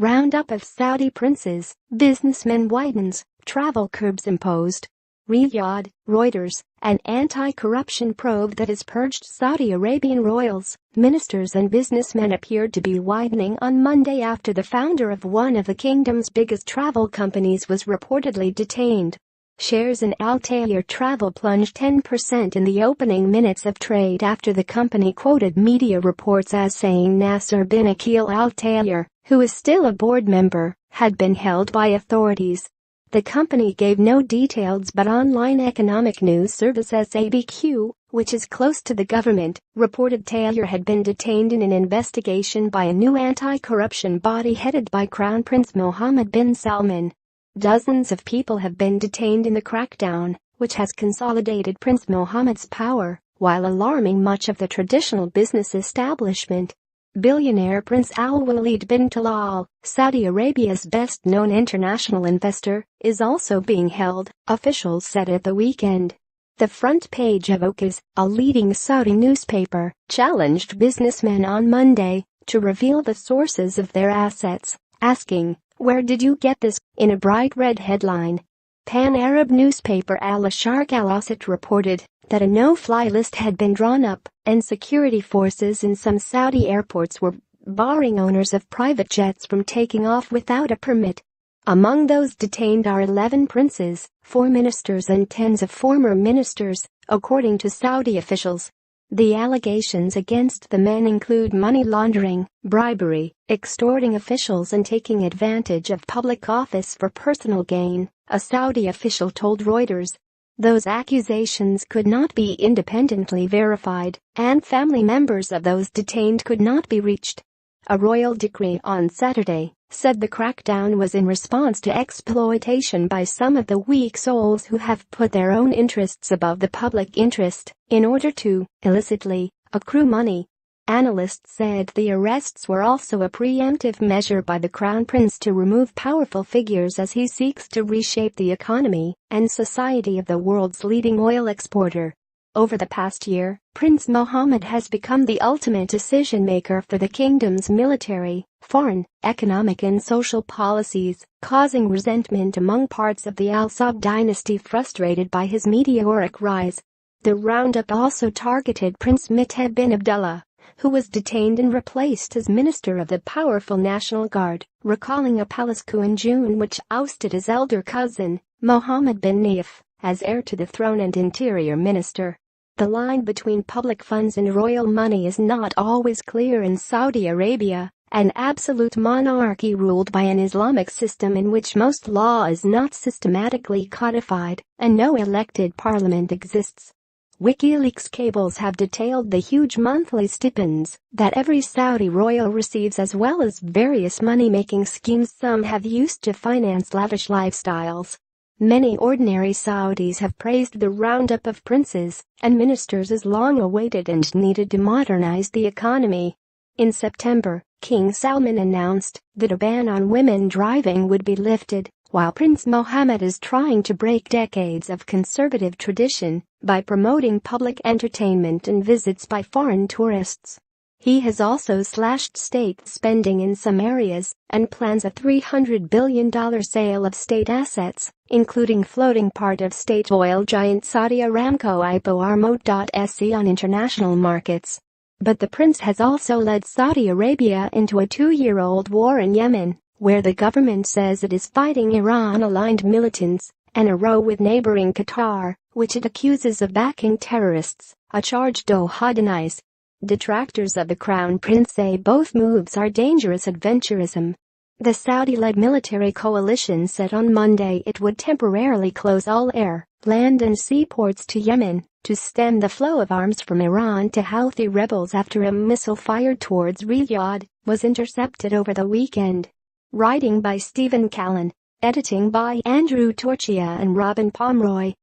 Roundup of Saudi princes, businessmen widens, travel curbs imposed. RIYADH, Reuters, an anti-corruption probe that has purged Saudi Arabian royals, ministers and businessmen appeared to be widening on Monday after the founder of one of the kingdom's biggest travel companies was reportedly detained. Shares in Tayyar Travel plunged 10% in the opening minutes of trade after the company quoted media reports as saying Nasser bin Aqeel al-Tayyar, who is still a board member, had been held by authorities. The company gave no details, but online economic news service SABQ, which is close to the government, reported Tayyar had been detained in an investigation by a new anti-corruption body headed by Crown Prince Mohammed bin Salman. Dozens of people have been detained in the crackdown, which has consolidated Prince Mohammed's power, while alarming much of the traditional business establishment. Billionaire Prince Al-Walid bin Talal, Saudi Arabia's best-known international investor, is also being held, officials said at the weekend. The front page of Reuters, a leading Saudi newspaper, challenged businessmen on Monday to reveal the sources of their assets, asking, "Where did you get this?" in a bright red headline. Pan-Arab newspaper Al-Sharq Al-Awsat reported that a no-fly list had been drawn up, and security forces in some Saudi airports were barring owners of private jets from taking off without a permit. Among those detained are 11 princes, 4 ministers and tens of former ministers, according to Saudi officials. The allegations against the men include money laundering, bribery, extorting officials and taking advantage of public office for personal gain, a Saudi official told Reuters. Those accusations could not be independently verified, and family members of those detained could not be reached. A royal decree on Saturday said the crackdown was in response to exploitation by some of the weak souls who have put their own interests above the public interest in order to, illicitly, accrue money. Analysts said the arrests were also a preemptive measure by the Crown Prince to remove powerful figures as he seeks to reshape the economy and society of the world's leading oil exporter. Over the past year, Prince Mohammed has become the ultimate decision-maker for the kingdom's military, foreign, economic and social policies, causing resentment among parts of the Al Saud dynasty frustrated by his meteoric rise. The roundup also targeted Prince Mohammed bin Abdullah, who was detained and replaced as Minister of the powerful National Guard, recalling a palace coup in June which ousted his elder cousin, Mohammed bin Naif, as heir to the throne and interior minister. The line between public funds and royal money is not always clear in Saudi Arabia, an absolute monarchy ruled by an Islamic system in which most law is not systematically codified and no elected parliament exists. WikiLeaks cables have detailed the huge monthly stipends that every Saudi royal receives, as well as various money-making schemes some have used to finance lavish lifestyles. Many ordinary Saudis have praised the roundup of princes and ministers as long awaited and needed to modernize the economy. In September, King Salman announced that a ban on women driving would be lifted, while Prince Mohammed is trying to break decades of conservative tradition by promoting public entertainment and visits by foreign tourists. He has also slashed state spending in some areas and plans a $300 billion sale of state assets, including floating part of state oil giant Saudi Aramco IPO on international markets. But the prince has also led Saudi Arabia into a 2-year-old war in Yemen, where the government says it is fighting Iran-aligned militants, and a row with neighboring Qatar, which it accuses of backing terrorists, a charge Doha denies. Detractors of the Crown Prince say both moves are dangerous adventurism. The Saudi-led military coalition said on Monday it would temporarily close all air, land and seaports to Yemen to stem the flow of arms from Iran to Houthi rebels after a missile fired towards Riyadh was intercepted over the weekend. Writing by Stephen Callan. Editing by Andrew Torchia and Robin Pomeroy.